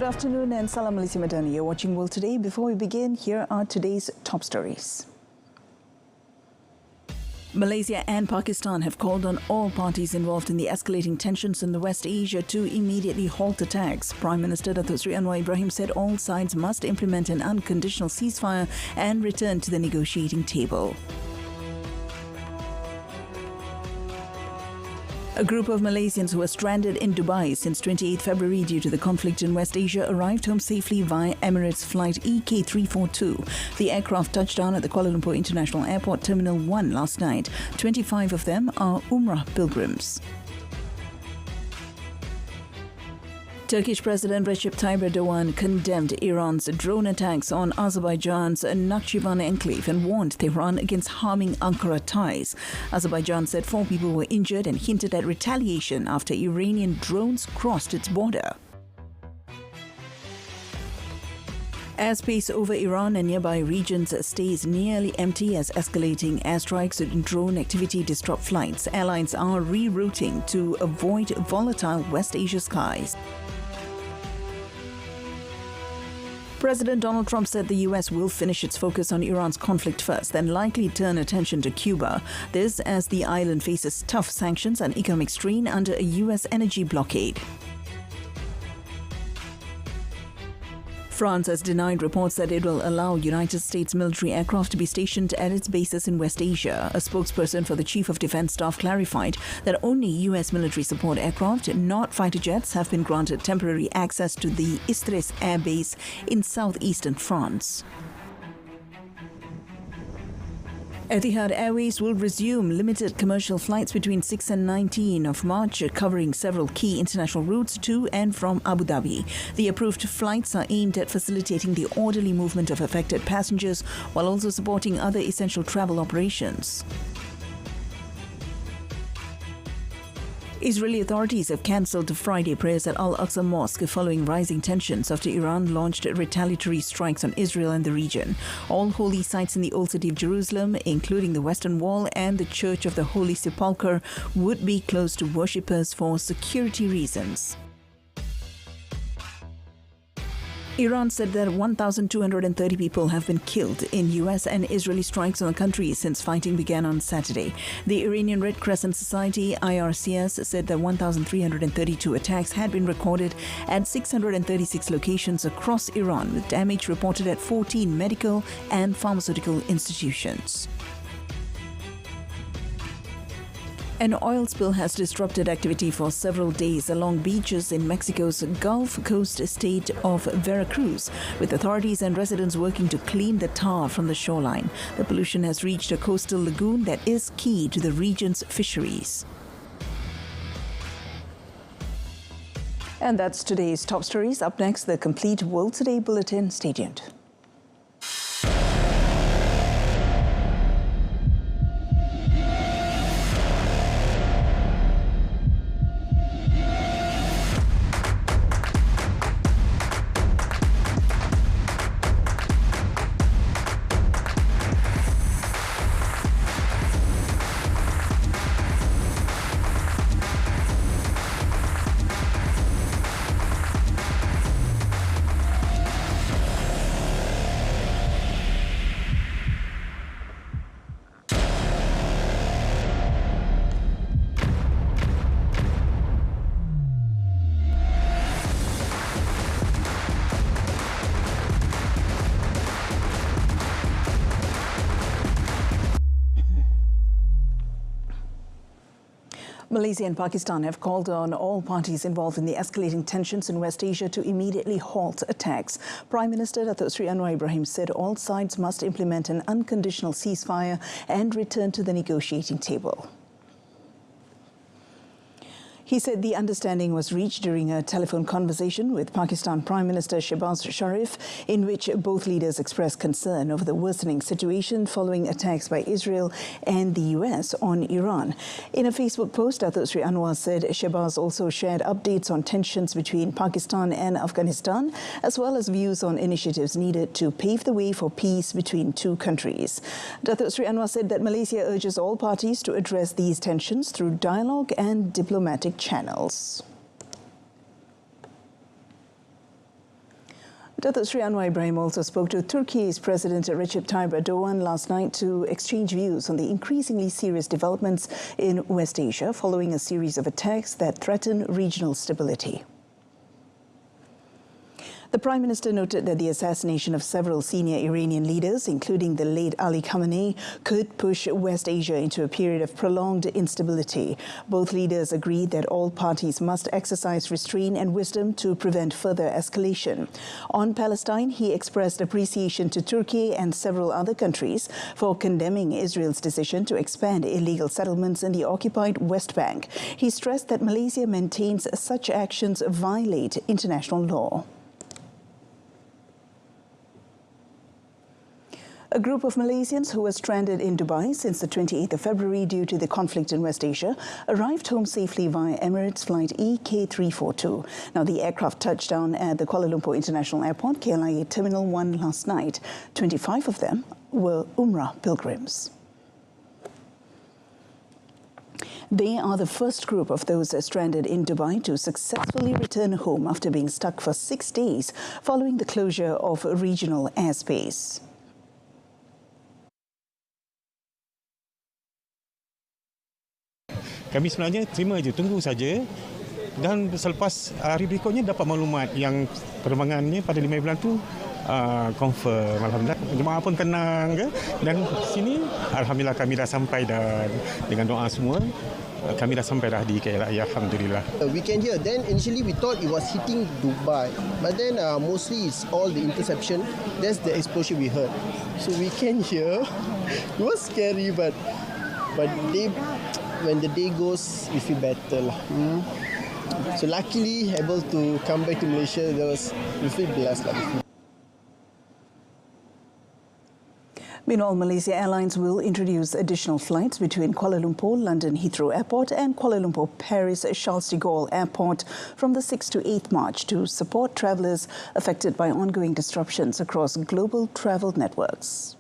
Good afternoon and Salam Malaysia Madani. You're watching World Today. Before we begin, here are today's top stories. Malaysia and Pakistan have called on all parties involved in the escalating tensions in the West Asia to immediately halt attacks. Prime Minister Datuk Seri Anwar Ibrahim said all sides must implement an unconditional ceasefire and return to the negotiating table. A group of Malaysians who were stranded in Dubai since 28 February due to the conflict in West Asia arrived home safely via Emirates flight EK342. The aircraft touched down at the Kuala Lumpur International Airport Terminal 1 last night. 25 of them are Umrah pilgrims. Turkish President Recep Tayyip Erdogan condemned Iran's drone attacks on Azerbaijan's Nakhchivan enclave and warned Tehran against harming Ankara ties. Azerbaijan said 4 people were injured and hinted at retaliation after Iranian drones crossed its border. Airspace over Iran and nearby regions stays nearly empty as escalating airstrikes and drone activity disrupt flights. Airlines are rerouting to avoid volatile West Asia skies. President Donald Trump said the US will finish its focus on Iran's conflict first, then likely turn attention to Cuba. This as the island faces tough sanctions and economic strain under a US energy blockade. France has denied reports that it will allow United States military aircraft to be stationed at its bases in West Asia. A spokesperson for the Chief of Defense Staff clarified that only US military support aircraft, not fighter jets, have been granted temporary access to the Istres Air Base in southeastern France. Etihad Airways will resume limited commercial flights between 6 and 19 of March, covering several key international routes to and from Abu Dhabi. The approved flights are aimed at facilitating the orderly movement of affected passengers while also supporting other essential travel operations. Israeli authorities have cancelled Friday prayers at Al-Aqsa Mosque following rising tensions after Iran launched retaliatory strikes on Israel and the region. All holy sites in the Old City of Jerusalem, including the Western Wall and the Church of the Holy Sepulchre, would be closed to worshippers for security reasons. Iran said that 1,230 people have been killed in US and Israeli strikes on the country since fighting began on Saturday. The Iranian Red Crescent Society, IRCS, said that 1,332 attacks had been recorded at 636 locations across Iran, with damage reported at 14 medical and pharmaceutical institutions. An oil spill has disrupted activity for several days along beaches in Mexico's Gulf Coast state of Veracruz, with authorities and residents working to clean the tar from the shoreline. The pollution has reached a coastal lagoon that is key to the region's fisheries. And that's today's top stories. Up next, the complete World Today Bulletin. Stay tuned. Malaysia and Pakistan have called on all parties involved in the escalating tensions in West Asia to immediately halt attacks. Prime Minister Datuk Seri Anwar Ibrahim said all sides must implement an unconditional ceasefire and return to the negotiating table. He said the understanding was reached during a telephone conversation with Pakistan Prime Minister Shehbaz Sharif, in which both leaders expressed concern over the worsening situation following attacks by Israel and the US on Iran. In a Facebook post, Datuk Seri Anwar said Shehbaz also shared updates on tensions between Pakistan and Afghanistan, as well as views on initiatives needed to pave the way for peace between two countries. Datuk Seri Anwar said that Malaysia urges all parties to address these tensions through dialogue and diplomatic channels. Dr. Sri Anwar Ibrahim also spoke to Turkey's President Recep Tayyip Erdogan last night to exchange views on the increasingly serious developments in West Asia following a series of attacks that threaten regional stability. The Prime Minister noted that the assassination of several senior Iranian leaders, including the late Ali Khamenei, could push West Asia into a period of prolonged instability. Both leaders agreed that all parties must exercise restraint and wisdom to prevent further escalation. On Palestine, he expressed appreciation to Turkey and several other countries for condemning Israel's decision to expand illegal settlements in the occupied West Bank. He stressed that Malaysia maintains such actions violate international law. A group of Malaysians who were stranded in Dubai since the 28th of February due to the conflict in West Asia arrived home safely via Emirates flight EK342. Now, the aircraft touched down at the Kuala Lumpur International Airport, KLIA Terminal 1 last night. 25 of them were Umrah pilgrims. They are the first group of those stranded in Dubai to successfully return home after being stuck for 6 days following the closure of regional airspace. Kami sebenarnya terima je, tunggu saja dan selepas hari berikutnya dapat maklumat yang penerbangannya pada 5 bulan tu confirm. Alhamdulillah, jemaah pun tenang ke? Dan sini alhamdulillah kami dah sampai dah dengan doa semua. Kami dah sampai dah di KLIA, alhamdulillah. We can hear. Then initially we thought it was hitting Dubai, but then mostly it's all the interception. That's the explosion we heard. So we can hear. It was scary, but when the day goes, we feel better. So luckily, able to come back to Malaysia, we feel blessed. Meanwhile, Malaysia Airlines will introduce additional flights between Kuala Lumpur, London Heathrow Airport and Kuala Lumpur, Paris Charles de Gaulle Airport from the 6th to 8th March to support travellers affected by ongoing disruptions across global travel networks.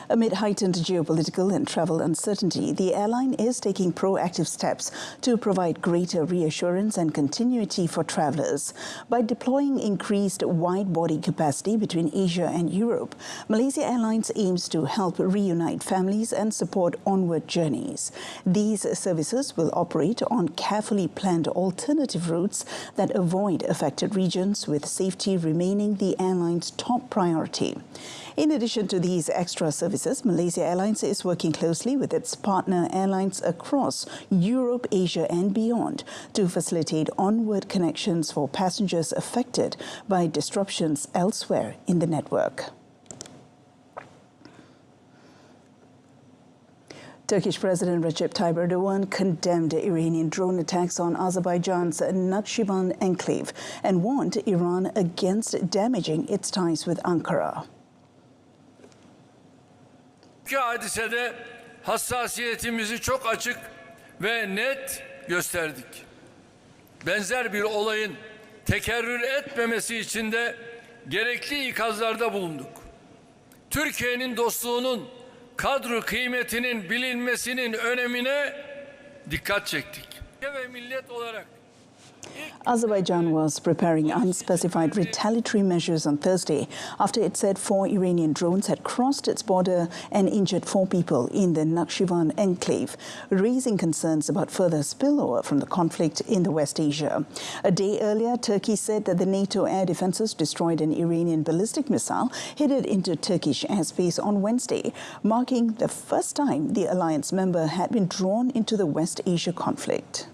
Amid heightened geopolitical and travel uncertainty, the airline is taking proactive steps to provide greater reassurance and continuity for travellers. By deploying increased wide-body capacity between Asia and Europe, Malaysia Airlines aims to help reunite families and support onward journeys. These services will operate on carefully planned alternative routes that avoid affected regions, with safety remaining the airline's top priority. In addition to these extra services, Malaysia Airlines is working closely with its partner airlines across Europe, Asia and beyond to facilitate onward connections for passengers affected by disruptions elsewhere in the network. Turkish President Recep Tayyip Erdogan condemned Iranian drone attacks on Azerbaijan's Nakhchivan enclave and warned Iran against damaging its ties with Ankara. İki hadisede hassasiyetimizi çok açık ve net gösterdik. Benzer bir olayın tekerrür etmemesi için de gerekli ikazlarda bulunduk. Türkiye'nin dostluğunun kadru kıymetinin bilinmesinin önemine dikkat çektik. Ve millet olarak Azerbaijan was preparing unspecified retaliatory measures on Thursday after it said 4 Iranian drones had crossed its border and injured 4 people in the Nakhchivan enclave, raising concerns about further spillover from the conflict in the West Asia. A day earlier, Turkey said that the NATO air defences destroyed an Iranian ballistic missile headed into Turkish airspace on Wednesday, marking the first time the alliance member had been drawn into the West Asia conflict.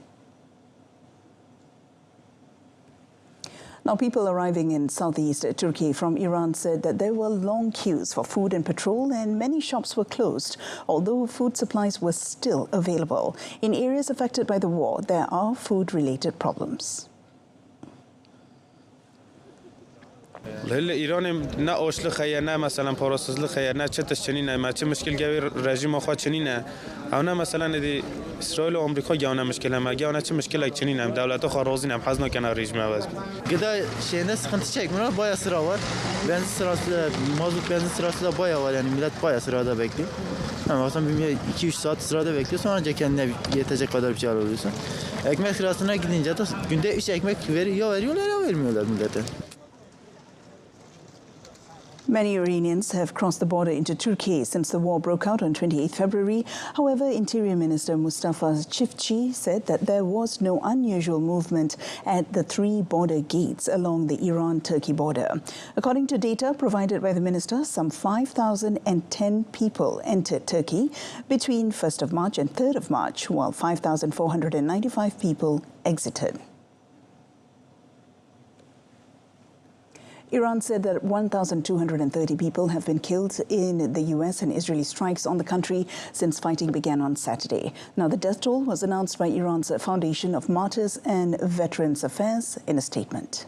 Now, people arriving in southeast Turkey from Iran said that there were long queues for food and petrol and many shops were closed, although food supplies were still available. In areas affected by the war, there are food-related problems. هلا ایران نه آشل خیر نه مثلا پاراسازل خیر نه چه تشنینه ما چه مشکل گوی رژیم خود چنینه او نه مثلا دی اسرائیل و آمریکا گونه مشکل هم گونه چه مشکل چنینه دولت ها راضی نم حزن کنه رژیم عوض گدا شینه sıkıntı çekmiyorlar bayağı sıra var benzin sırası mazot benzin sırası da bayağı var yani millet bayağı sırada bekliyor. Yani aslında 2-3 saat sırada bekliyor sonra kendine yetecek kadar bir şey alıyorsun. Ekmek sırasına gidince de günde 3 ekmek veriyorlar ya vermiyorlar millete. Many Iranians have crossed the border into Turkey since the war broke out on 28 February. However, Interior Minister Mustafa Çiftçi said that there was no unusual movement at the 3 border gates along the Iran-Turkey border. According to data provided by the minister, some 5,010 people entered Turkey between 1st of March and 3rd of March, while 5,495 people exited. Iran said that 1,230 people have been killed in the US and Israeli strikes on the country since fighting began on Saturday. Now, the death toll was announced by Iran's Foundation of Martyrs and Veterans Affairs in a statement.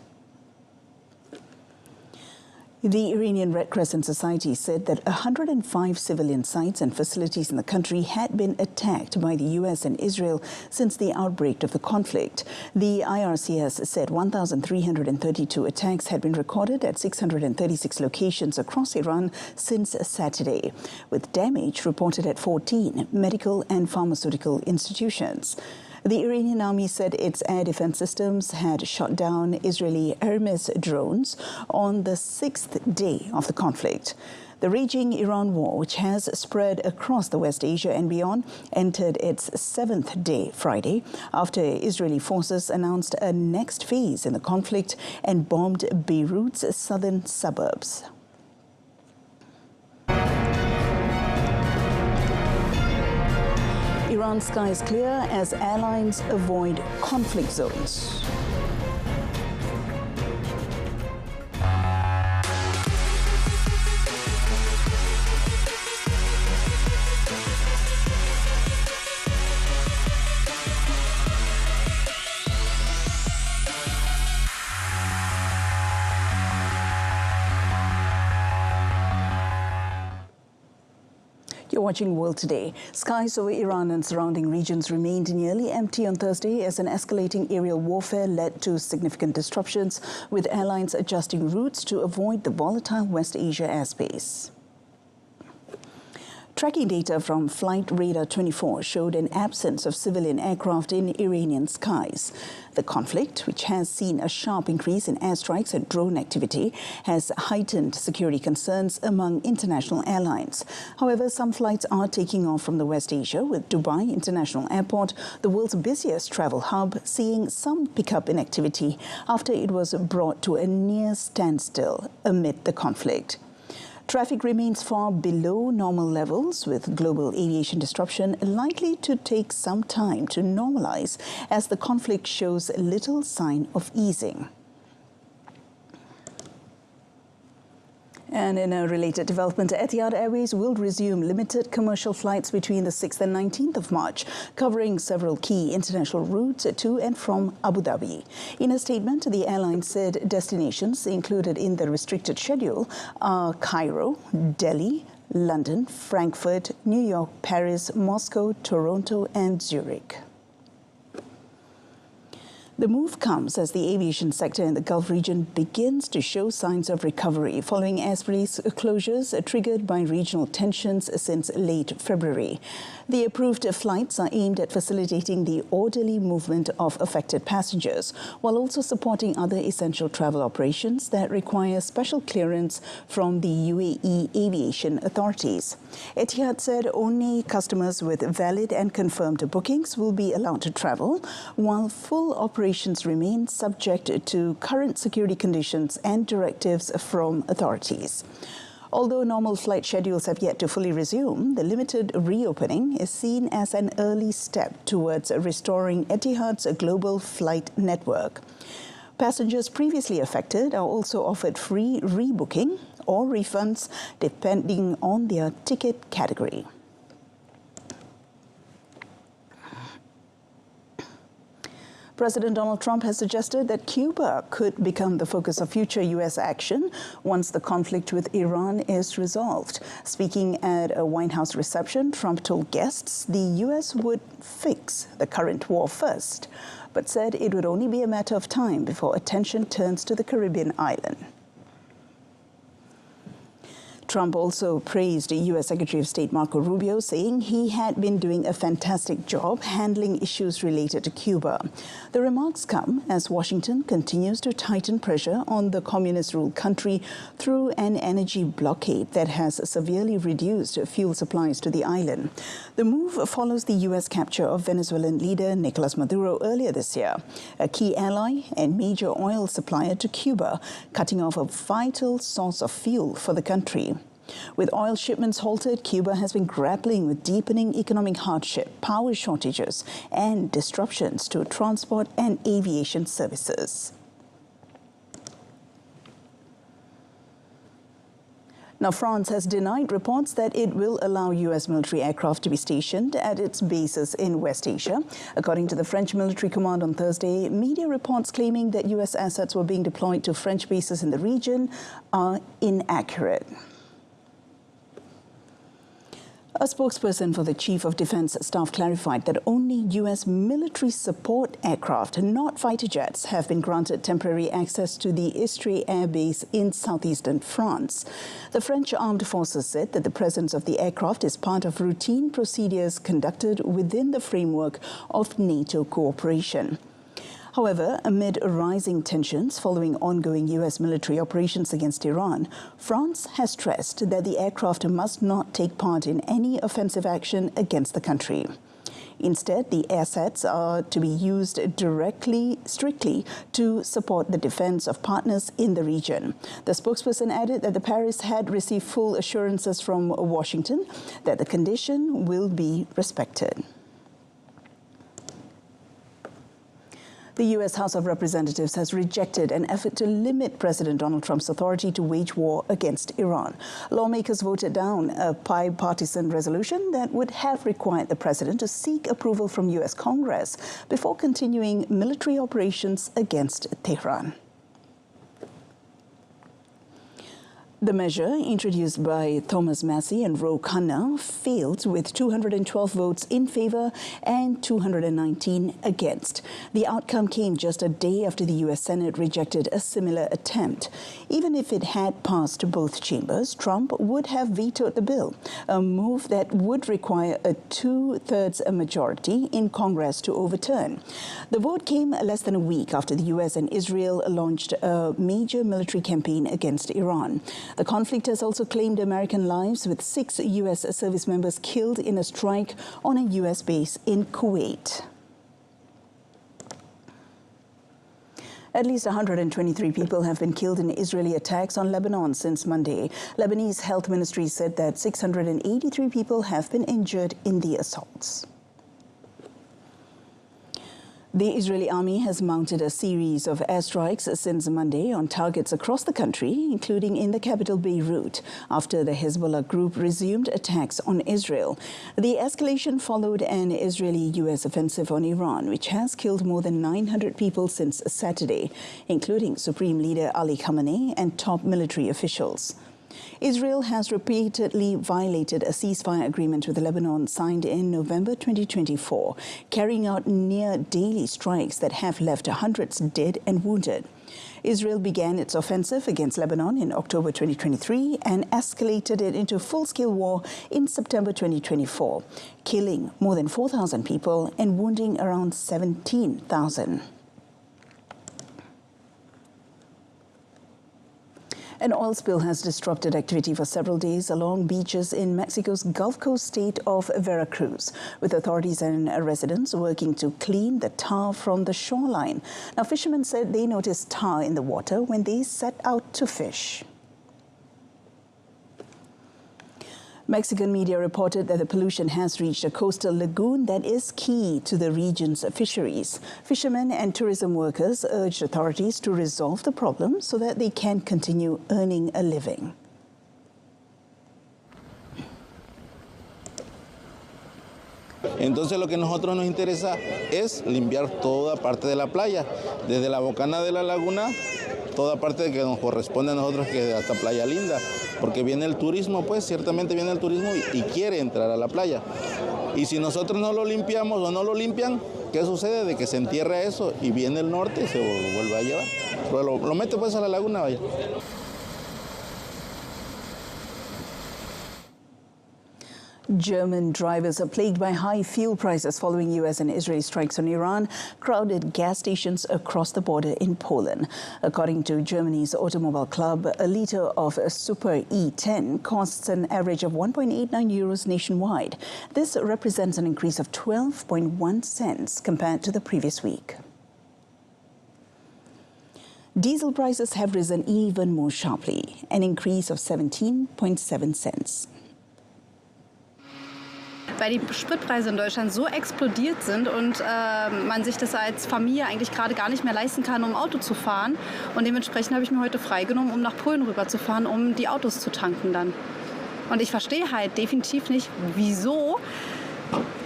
The Iranian Red Crescent Society said that 105 civilian sites and facilities in the country had been attacked by the US and Israel since the outbreak of the conflict. The IRCS said 1,332 attacks had been recorded at 636 locations across Iran since Saturday, with damage reported at 14 medical and pharmaceutical institutions. The Iranian army said its air defense systems had shot down Israeli Hermes drones on the 6th day of the conflict. The raging Iran war, which has spread across the West Asia and beyond, entered its 7th day Friday after Israeli forces announced a next phase in the conflict and bombed Beirut's southern suburbs. Iran's sky is clear as airlines avoid conflict zones. You're watching World Today. Skies over Iran and surrounding regions remained nearly empty on Thursday as an escalating aerial warfare led to significant disruptions, with airlines adjusting routes to avoid the volatile West Asia airspace. Tracking data from Flight Radar 24 showed an absence of civilian aircraft in Iranian skies. The conflict, which has seen a sharp increase in airstrikes and drone activity, has heightened security concerns among international airlines. However, some flights are taking off from the West Asia, with Dubai International Airport, the world's busiest travel hub, seeing some pickup in activity after it was brought to a near standstill amid the conflict. Traffic remains far below normal levels, with global aviation disruption likely to take some time to normalize as the conflict shows little sign of easing. And in a related development, Etihad Airways will resume limited commercial flights between the 6th and 19th of March, covering several key international routes to and from Abu Dhabi. In a statement, the airline said destinations included in the restricted schedule are Cairo, Delhi, London, Frankfurt, New York, Paris, Moscow, Toronto and Zurich. The move comes as the aviation sector in the Gulf region begins to show signs of recovery following airspace closures triggered by regional tensions since late February. The approved flights are aimed at facilitating the orderly movement of affected passengers, while also supporting other essential travel operations that require special clearance from the UAE aviation authorities. Etihad said only customers with valid and confirmed bookings will be allowed to travel, while full operations remain subject to current security conditions and directives from authorities. Although normal flight schedules have yet to fully resume, the limited reopening is seen as an early step towards restoring Etihad's global flight network. Passengers previously affected are also offered free rebooking or refunds depending on their ticket category. President Donald Trump has suggested that Cuba could become the focus of future U.S. action once the conflict with Iran is resolved. Speaking at a White House reception, Trump told guests the U.S. would fix the current war first, but said it would only be a matter of time before attention turns to the Caribbean island. Trump also praised U.S. Secretary of State Marco Rubio, saying he had been doing a fantastic job handling issues related to Cuba. The remarks come as Washington continues to tighten pressure on the communist-ruled country through an energy blockade that has severely reduced fuel supplies to the island. The move follows the U.S. capture of Venezuelan leader Nicolas Maduro earlier this year, a key ally and major oil supplier to Cuba, cutting off a vital source of fuel for the country. With oil shipments halted, Cuba has been grappling with deepening economic hardship, power shortages, and disruptions to transport and aviation services. Now, France has denied reports that it will allow U.S. military aircraft to be stationed at its bases in West Asia. According to the French military command on Thursday, media reports claiming that U.S. assets were being deployed to French bases in the region are inaccurate. A spokesperson for the Chief of Defense Staff clarified that only U.S. military support aircraft, not fighter jets, have been granted temporary access to the Istres Air Base in southeastern France. The French Armed Forces said that the presence of the aircraft is part of routine procedures conducted within the framework of NATO cooperation. However, amid rising tensions following ongoing U.S. military operations against Iran, France has stressed that the aircraft must not take part in any offensive action against the country. Instead, the assets are to be used strictly to support the defense of partners in the region. The spokesperson added that Paris had received full assurances from Washington that the condition will be respected. The U.S. House of Representatives has rejected an effort to limit President Donald Trump's authority to wage war against Iran. Lawmakers voted down a bipartisan resolution that would have required the president to seek approval from U.S. Congress before continuing military operations against Tehran. The measure, introduced by Thomas Massie and Ro Khanna, failed with 212 votes in favour and 219 against. The outcome came just a day after the U.S. Senate rejected a similar attempt. Even if it had passed both chambers, Trump would have vetoed the bill, a move that would require a two-thirds majority in Congress to overturn. The vote came less than a week after the U.S. and Israel launched a major military campaign against Iran. The conflict has also claimed American lives, with 6 U.S. service members killed in a strike on a U.S. base in Kuwait. At least 123 people have been killed in Israeli attacks on Lebanon since Monday. Lebanese health ministry said that 683 people have been injured in the assaults. The Israeli army has mounted a series of airstrikes since Monday on targets across the country, including in the capital Beirut, after the Hezbollah group resumed attacks on Israel. The escalation followed an Israeli-US offensive on Iran, which has killed more than 900 people since Saturday, including Supreme Leader Ali Khamenei and top military officials. Israel has repeatedly violated a ceasefire agreement with Lebanon signed in November 2024, carrying out near daily strikes that have left hundreds dead and wounded. Israel began its offensive against Lebanon in October 2023 and escalated it into full-scale war in September 2024, killing more than 4,000 people and wounding around 17,000. An oil spill has disrupted activity for several days along beaches in Mexico's Gulf Coast state of Veracruz, with authorities and residents working to clean the tar from the shoreline. Now, fishermen said they noticed tar in the water when they set out to fish. Mexican media reported that the pollution has reached a coastal lagoon that is key to the region's fisheries. Fishermen and tourism workers urged authorities to resolve the problem so that they can continue earning a living. Entonces lo que a nosotros nos interesa es limpiar toda parte de la playa, desde la bocana de la laguna, toda parte que nos corresponde a nosotros, que es hasta Playa Linda, porque viene el turismo, pues ciertamente viene el turismo y quiere entrar a la playa. Y si nosotros no lo limpiamos o no lo limpian, ¿qué sucede? De que se entierra eso y viene el norte y se vuelve a llevar. Pero lo mete pues a la laguna, vaya. German drivers are plagued by high fuel prices following US and Israeli strikes on Iran, crowded gas stations across the border in Poland. According to Germany's automobile club, a litre of Super E10 costs an average of 1.89 euros nationwide. This represents an increase of 12.1 cents compared to the previous week. Diesel prices have risen even more sharply, an increase of 17.7 cents. Weil die Spritpreise in Deutschland so explodiert sind und man sich das als Familie eigentlich gerade gar nicht mehr leisten kann, um Auto zu fahren. Und dementsprechend habe ich mir heute freigenommen, um nach Polen rüber zu fahren, um die Autos zu tanken dann. Und ich verstehe halt definitiv nicht, wieso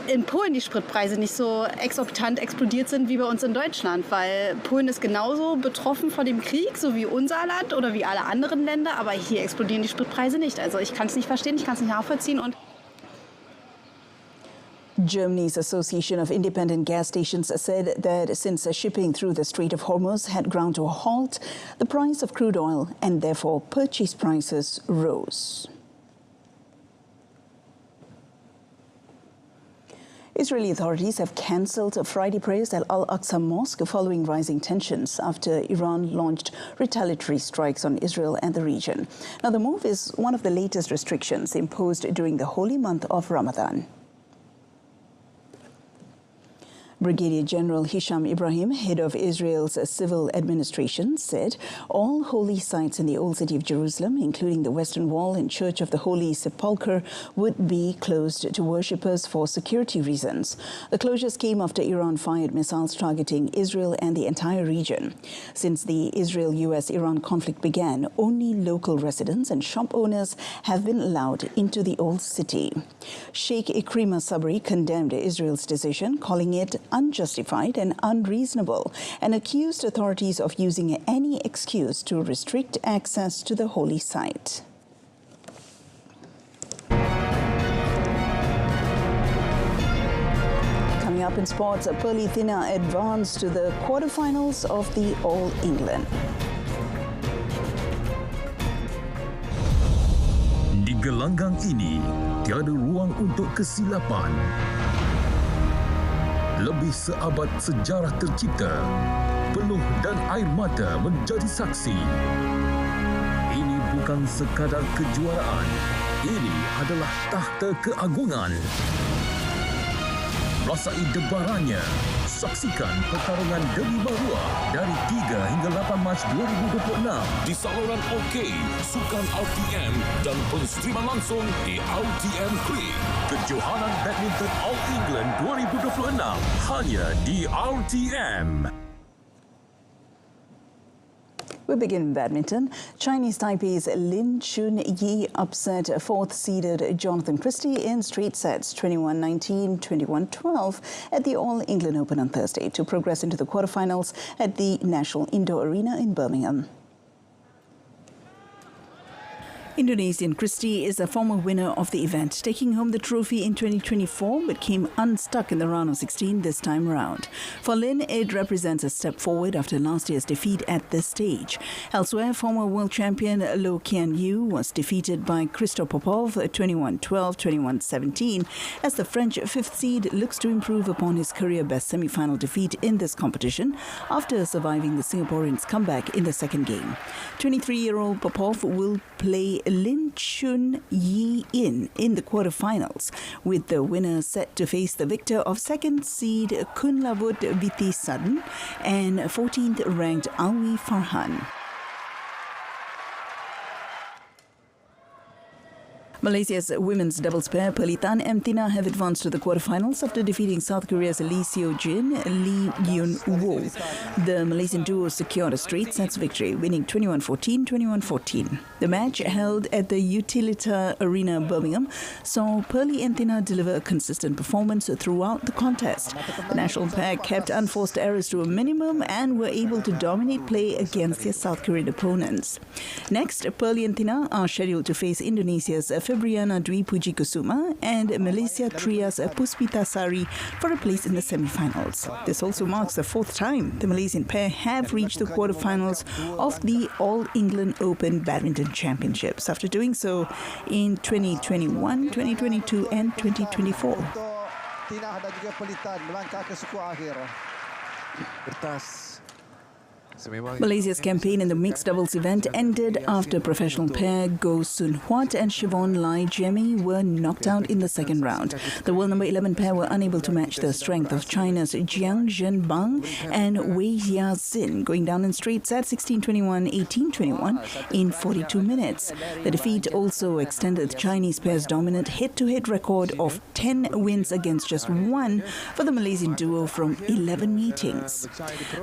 in Polen die Spritpreise nicht so exorbitant explodiert sind wie bei uns in Deutschland. Weil Polen ist genauso betroffen von dem Krieg, so wie unser Land oder wie alle anderen Länder. Aber hier explodieren die Spritpreise nicht. Also ich kann es nicht verstehen, ich kann es nicht nachvollziehen. Und Germany's Association of Independent Gas Stations said that since shipping through the Strait of Hormuz had ground to a halt, the price of crude oil and therefore purchase prices rose. Israeli authorities have cancelled Friday prayers at Al-Aqsa Mosque following rising tensions after Iran launched retaliatory strikes on Israel and the region. Now, the move is one of the latest restrictions imposed during the holy month of Ramadan. Brigadier General Hisham Ibrahim, head of Israel's civil administration, said all holy sites in the Old City of Jerusalem, including the Western Wall and Church of the Holy Sepulchre, would be closed to worshippers for security reasons. The closures came after Iran fired missiles targeting Israel and the entire region. Since the Israel-US-Iran conflict began, only local residents and shop owners have been allowed into the Old City. Sheikh Ikrima Sabri condemned Israel's decision, calling it unjustified and unreasonable, and accused authorities of using any excuse to restrict access to the holy site. Coming up in sports, Pearly Thina advanced to the quarterfinals of the All England. Di gelanggang ini, tiada ruang untuk kesilapan. Lebih seabad sejarah tercipta, peluh dan air mata menjadi saksi. Ini bukan sekadar kejuaraan, ini adalah takhta keagungan. Rasai debarannya, saksikan pertarungan demi maruah dari 3 hingga 8 Mac 2026 di saluran OK, Sukan RTM dan penstreaman langsung di RTM Klik. Kejohanan Badminton All England 2026 hanya di RTM. We begin in badminton. Chinese Taipei's Lin Chunyi upset fourth-seeded Jonathan Christie in straight sets 21-19, 21-12 at the All England Open on Thursday to progress into the quarterfinals at the National Indoor Arena in Birmingham. Indonesian Christie is a former winner of the event, taking home the trophy in 2024 but came unstuck in the round of 16 this time round. For Lin, it represents a step forward after last year's defeat at this stage. Elsewhere, former world champion Loh Kian Yu was defeated by Christophe Popov 21-12, 21-17 as the French fifth seed looks to improve upon his career-best semi-final defeat in this competition after surviving the Singaporeans' comeback in the second game. 23-year-old Popov will play Lin Chunyi in the quarterfinals, with the winner set to face the victor of second seed Kunlavut Vitisadan and 14th ranked Alwi Farhan. Malaysia's women's doubles pair, Pearly Tan and Thina, have advanced to the quarterfinals after defeating South Korea's Lee Seo-jin, Lee Yun-woo. The Malaysian duo secured a straight sets victory, winning 21-14, 21-14. The match, held at the Utilita Arena, Birmingham, saw Pearly and Thina deliver a consistent performance throughout the contest. The national pair kept unforced errors to a minimum and were able to dominate play against their South Korean opponents. Next, Pearly and Thina are scheduled to face Indonesia's Febriana Dwi Puji Kusuma and Malaysia Trias Puspitasari for a place in the semi-finals. This also marks the fourth time the Malaysian pair have reached the quarter-finals of the All England Open Badminton Championships after doing so in 2021, 2022 and 2024. Tina dan juga Pelitan melangkah ke suku akhir. Kertas. Malaysia's campaign in the mixed doubles event ended after professional pair Goh Soon Huat and Siobhan Lai Jemmy were knocked out in the second round. The world number 11 pair were unable to match the strength of China's Jiang Zhenbang and Wei Yazin, going down in straight sets 16-21, 18-21 in 42 minutes. The defeat also extended the Chinese pair's dominant head-to-head record of 10 wins against just one for the Malaysian duo from 11 meetings.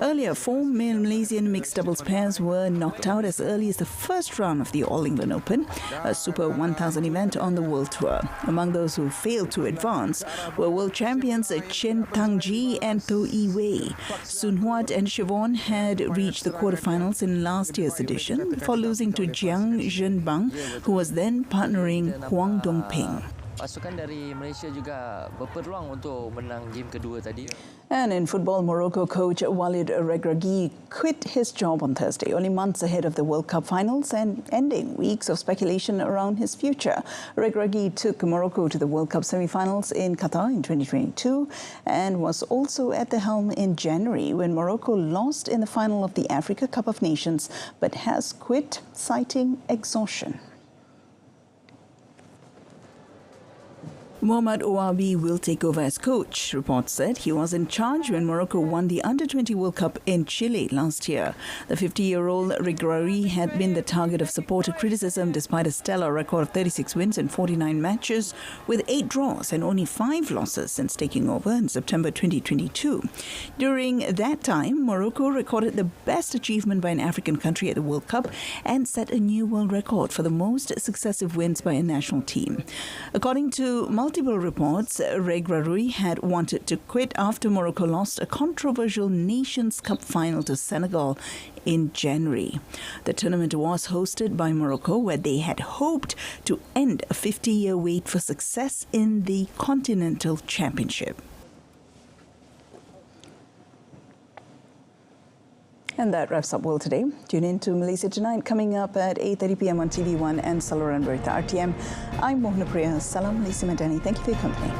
Earlier, 4 Malaysian mixed doubles pairs were knocked out as early as the first round of the All England Open, a Super 1000 event on the World Tour. Among those who failed to advance were world champions Chen Tangji and Toh Yi Wei. Soon Huat and Siobhan had reached the quarterfinals in last year's edition before losing to Jiang Zhenbang, who was then partnering Huang Dongping. Pasukan dari Malaysia juga berpeluang untuk menang game kedua tadi. And in football, Morocco coach Walid Regragui quit his job on Thursday, only months ahead of the World Cup finals and ending weeks of speculation around his future. Regragui took Morocco to the World Cup semi-finals in Qatar in 2022 and was also at the helm in January when Morocco lost in the final of the Africa Cup of Nations, but has quit, citing exhaustion. Mohamed Ouabi will take over as coach. Reports said he was in charge when Morocco won the Under-20 World Cup in Chile last year. The 50-year-old Regragui had been the target of supporter criticism despite a stellar record of 36 wins in 49 matches, with 8 draws and only 5 losses since taking over in September 2022. During that time, Morocco recorded the best achievement by an African country at the World Cup and set a new world record for the most successive wins by a national team. According to multiple reports, Regragui had wanted to quit after Morocco lost a controversial Nations Cup final to Senegal in January. The tournament was hosted by Morocco, where they had hoped to end a 50-year wait for success in the Continental Championship. And that wraps up World Today. Tune in to Malaysia Tonight, coming up at 8:30 p.m. on TV1 and Saluran Berita RTM. I'm Mohana Priya. Salam Malaysia Madani. Thank you for your company.